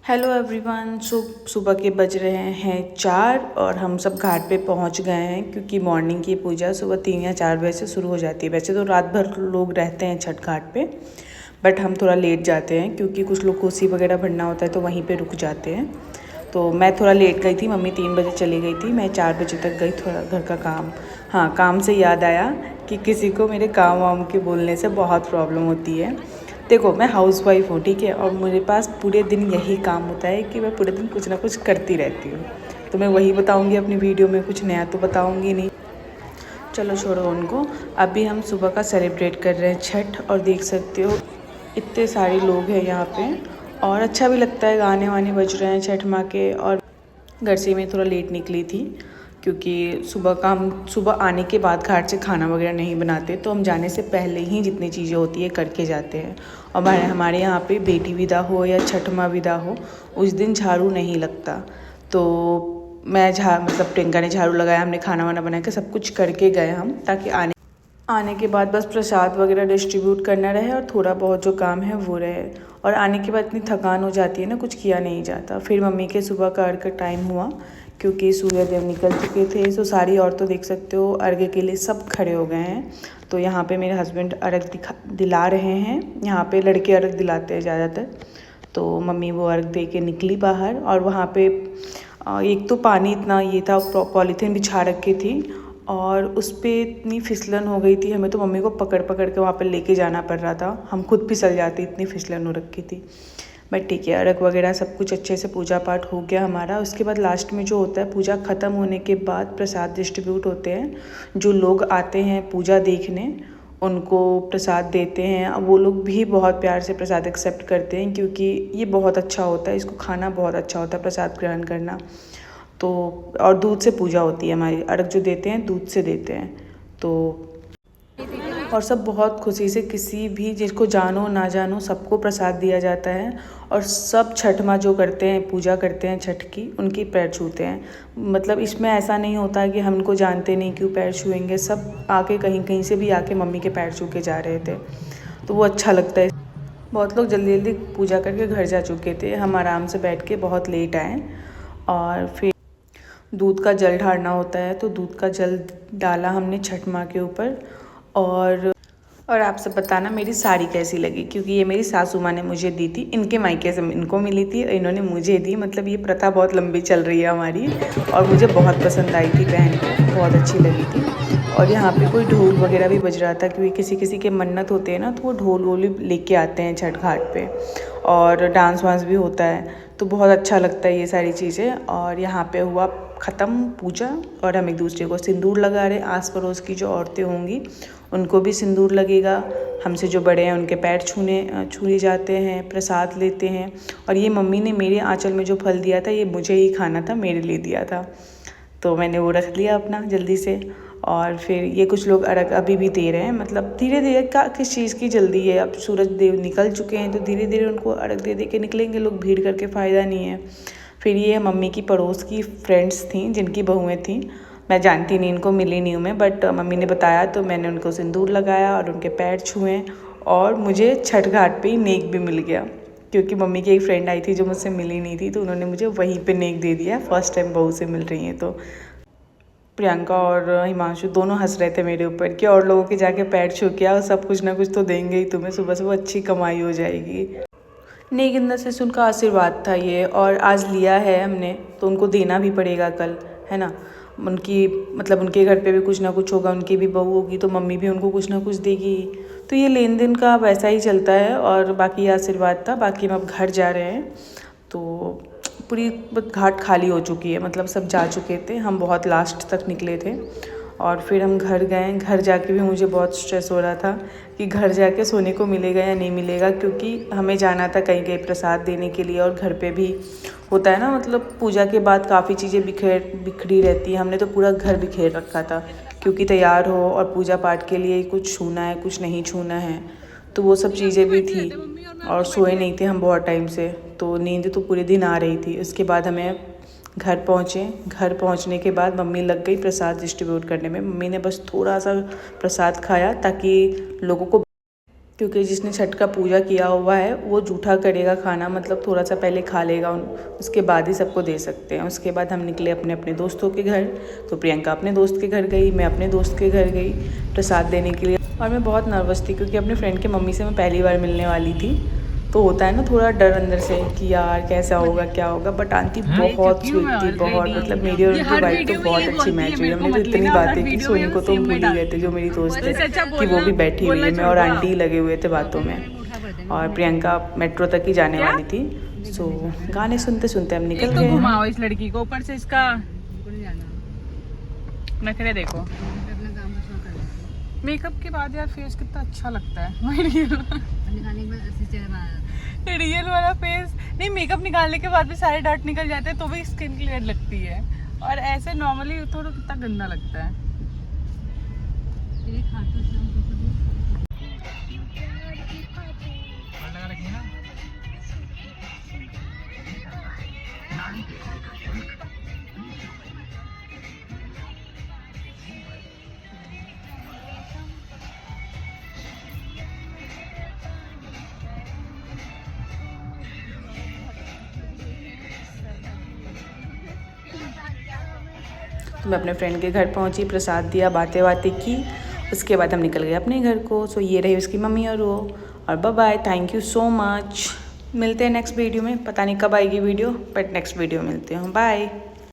Hello everyone. सुबह के बज रहे हैं 4 और हम सब घाट पे पहुंच गए हैं क्योंकि मॉर्निंग की पूजा सुबह 3 या 4 बजे से शुरू हो जाती है। वैसे तो रात भर लोग रहते हैं छठ घाट पे, बट हम थोड़ा लेट जाते हैं क्योंकि कुछ लोग कोसी वगैरह भरना होता है तो वहीं पे रुक जाते हैं। तो मैं थोड़ा लेट गई थी, मम्मी 3 बजे चली गई थी, मैं 4 बजे तक गई। थोड़ा घर का काम, हाँ, काम से याद आया कि किसी को मेरे काम वाम के बोलने से बहुत प्रॉब्लम होती है। देखो, मैं हाउसवाइफ हूँ, ठीक है, और मेरे पास पूरे दिन यही काम होता है कि मैं पूरे दिन कुछ ना कुछ करती रहती हूँ। तो मैं वही बताऊँगी अपनी वीडियो में, कुछ नया तो बताऊँगी नहीं। चलो छोड़ो उनको। अभी हम सुबह का सेलिब्रेट कर रहे हैं छठ, और देख सकते हो इतने सारे लोग हैं यहाँ पे, और अच्छा भी लगता है, गाने वाने बज रहे हैं छठ माँ के। और घर से मैं थोड़ा लेट निकली थी क्योंकि सुबह आने के बाद घाट से खाना वगैरह नहीं बनाते, तो हम जाने से पहले ही जितनी चीज़ें होती है करके जाते हैं। और हमारे यहाँ पे बेटी विदा हो या छठ माँ विदा हो, उस दिन झाड़ू नहीं लगता। तो मैं मतलब प्रियंका ने झाड़ू लगाया, हमने खाना वाना बना के सब कुछ करके गए हम, ताकि आने के बाद बस प्रसाद वगैरह डिस्ट्रीब्यूट करना रहे और थोड़ा बहुत जो काम है वो रहे। और आने के बाद इतनी थकान हो जाती है ना, कुछ किया नहीं जाता। फिर मम्मी के सुबह का अर्घ का टाइम हुआ क्योंकि सूर्यदेव निकल चुके थे। तो सारी औरतें देख सकते हो अर्घ के लिए सब खड़े हो गए हैं। तो यहाँ पे मेरे हस्बैंड अर्घ दिला रहे हैं। यहाँ पे लड़के अर्घ दिलाते हैं ज़्यादातर। तो मम्मी वो अर्घ दे के निकली बाहर, और वहाँ पे एक तो पानी इतना ये था, पॉलीथीन बिछा रखी थी और उस पर इतनी फिसलन हो गई थी, हमें तो मम्मी को पकड़ पकड़ के वहाँ पे लेके जाना पड़ रहा था। हम खुद फिसल जाती, इतनी फिसलन हो रखी थी। बट ठीक है, अर्घ वगैरह सब कुछ अच्छे से पूजा पाठ हो गया हमारा। उसके बाद लास्ट में जो होता है, पूजा ख़त्म होने के बाद प्रसाद डिस्ट्रीब्यूट होते हैं। जो लोग आते हैं पूजा देखने, उनको प्रसाद देते हैं। अब वो लोग भी बहुत प्यार से प्रसाद एक्सेप्ट करते हैं क्योंकि ये बहुत अच्छा होता है, इसको खाना बहुत अच्छा होता है, प्रसाद ग्रहण करना। तो और दूध से पूजा होती है हमारी, अर्घ जो देते हैं दूध से देते हैं। तो और सब बहुत खुशी से, किसी भी जिसको जानो ना जानो सबको प्रसाद दिया जाता है। और सब छठ माँ जो करते हैं, पूजा करते हैं छठ की, उनकी पैर छूते हैं। मतलब इसमें ऐसा नहीं होता कि हम उनको जानते नहीं क्यों पैर छुएंगे, सब आके कहीं कहीं से भी आके मम्मी के पैर छू के जा रहे थे। तो वो अच्छा लगता है। बहुत लोग जल्दी जल्दी पूजा करके घर जा चुके थे, हम आराम से बैठ के बहुत लेट आए। और फिर दूध का जल ढारना होता है, तो दूध का जल डाला हमने छठ माँ के ऊपर। और आप सब बताना मेरी साड़ी कैसी लगी, क्योंकि ये मेरी सासू माँ ने मुझे दी थी, इनके मायके से इनको मिली थी और इन्होंने मुझे दी। मतलब ये प्रथा बहुत लंबी चल रही है हमारी, और मुझे बहुत पसंद आई थी, पहन के बहुत अच्छी लगी थी। और यहाँ पे कोई ढोल वगैरह भी बज रहा था क्योंकि किसी किसी के मन्नत होते हैं ना, तो वो ढोल वोल लेके आते हैं छठ घाट पे, और डांस वांस भी होता है। तो बहुत अच्छा लगता है ये सारी चीज़ें। और यहाँ पे हुआ ख़त्म पूजा, और हम एक दूसरे को सिंदूर लगा रहे। आस पड़ोस की जो औरतें होंगी उनको भी सिंदूर लगेगा। हमसे जो बड़े हैं उनके पैर छूए जाते हैं, प्रसाद लेते हैं। और ये मम्मी ने मेरे आंचल में जो फल दिया था, ये मुझे ही खाना था, मेरे लिए दिया था, तो मैंने वो रख लिया अपना जल्दी से। और फिर ये कुछ लोग अर्घ अभी भी दे रहे हैं, मतलब धीरे धीरे, का किस चीज़ की जल्दी है, अब सूरज देव निकल चुके हैं तो धीरे धीरे उनको अर्घ दे दे के निकलेंगे लोग, भीड़ करके फ़ायदा नहीं है। फिर ये मम्मी की पड़ोस की फ्रेंड्स थी जिनकी बहुएँ थीं, मैं जानती नहीं, इनको मिली नहीं हूँ मैं, बट मम्मी ने बताया तो मैंने उनको सिंदूर लगाया और उनके पैर छुए। और मुझे छठ घाट पे ही नेक भी मिल गया, क्योंकि मम्मी की एक फ्रेंड आई थी जो मुझसे मिली नहीं थी, तो उन्होंने मुझे वहीं पे नेक दे दिया। फर्स्ट टाइम बहू से मिल रही हैं। तो प्रियंका और हिमांशु दोनों हंस रहे थे मेरे ऊपर कि और लोगों के जाके पैर छू के आओ, सब कुछ ना कुछ तो देंगे ही तुम्हें, सुबह सुबह अच्छी कमाई हो जाएगी। नेक इन द सेंस उनका आशीर्वाद था ये, और आज लिया है हमने तो उनको देना भी पड़ेगा कल, है ना। उनकी मतलब उनके घर पे भी कुछ ना कुछ होगा, उनकी भी बहू होगी तो मम्मी भी उनको कुछ ना कुछ देगी। तो ये लेन देन का वैसा ही चलता है। और बाकी ये आशीर्वाद था। बाकी हम अब घर जा रहे हैं, तो पूरी घाट खाली हो चुकी है, मतलब सब जा चुके थे, हम बहुत लास्ट तक निकले थे। और फिर हम घर गए। घर जाके भी मुझे बहुत स्ट्रेस हो रहा था कि घर जाके सोने को मिलेगा या नहीं मिलेगा, क्योंकि हमें जाना था कहीं कहीं प्रसाद देने के लिए, और घर पे भी होता है ना, मतलब पूजा के बाद काफ़ी चीज़ें बिखरी रहती है। हमने तो पूरा घर बिखेर रखा था क्योंकि तैयार हो और पूजा पाठ के लिए कुछ छूना है कुछ नहीं छूना है, तो वो सब चीज़ें भी थी। और सोए नहीं थे हम बहुत टाइम से, तो नींद तो पूरे दिन आ रही थी। उसके बाद हमें घर पहुँचे। घर पहुँचने के बाद मम्मी लग गई प्रसाद डिस्ट्रीब्यूट करने में। मम्मी ने बस थोड़ा सा प्रसाद खाया ताकि लोगों को क्योंकि जिसने छठ का पूजा किया हुआ है वो जूठा करेगा खाना, मतलब थोड़ा सा पहले खा लेगा, उसके बाद ही सबको दे सकते हैं। उसके बाद हम निकले अपने अपने दोस्तों के घर। तो प्रियंका अपने दोस्त के घर गई, मैं अपने दोस्त के घर गई प्रसाद देने के लिए। और मैं बहुत नर्वस थी क्योंकि अपने फ्रेंड के मम्मी से मैं पहली बार मिलने वाली थी, तो होता है ना थोड़ा डर अंदर से कि यार कैसा होगा क्या होगा। बट आंटी बहुत स्वीट थी, बहुत, मतलब मेरी और उनकी वाइफ तो बहुत अच्छी मैच हुई। हमने तो इतनी बातें की, सोनी को तो हम भूल ही गए थे जो मेरी दोस्त है कि वो भी बैठी हुई है। मैं और आंटी लगे हुए थे बातों में। और प्रियंका मेट्रो तक ही जाने वाली थी। सो गाने सुनते सुनते हम निकल गए। घुमाओ इस लड़की को, ऊपर से इसका नखरे देखो। मेकअप के बाद यार फेस कितना अच्छा लगता है। रियल वाला फेस नहीं, मेकअप निकालने के बाद भी सारे डार्ट निकल जाते हैं तो भी स्किन क्लियर लगती है, और ऐसे नॉर्मली थोड़ा कितना गंदा लगता है। तो मैं अपने फ्रेंड के घर पहुंची, प्रसाद दिया, बातें बातें की, उसके बाद हम निकल गए अपने घर को। सो ये रही उसकी मम्मी और वो। और bye bye, thank you so much. मिलते हैं नेक्स्ट वीडियो में, पता नहीं कब आएगी वीडियो, बट नेक्स्ट वीडियो मिलते हैं। बाय।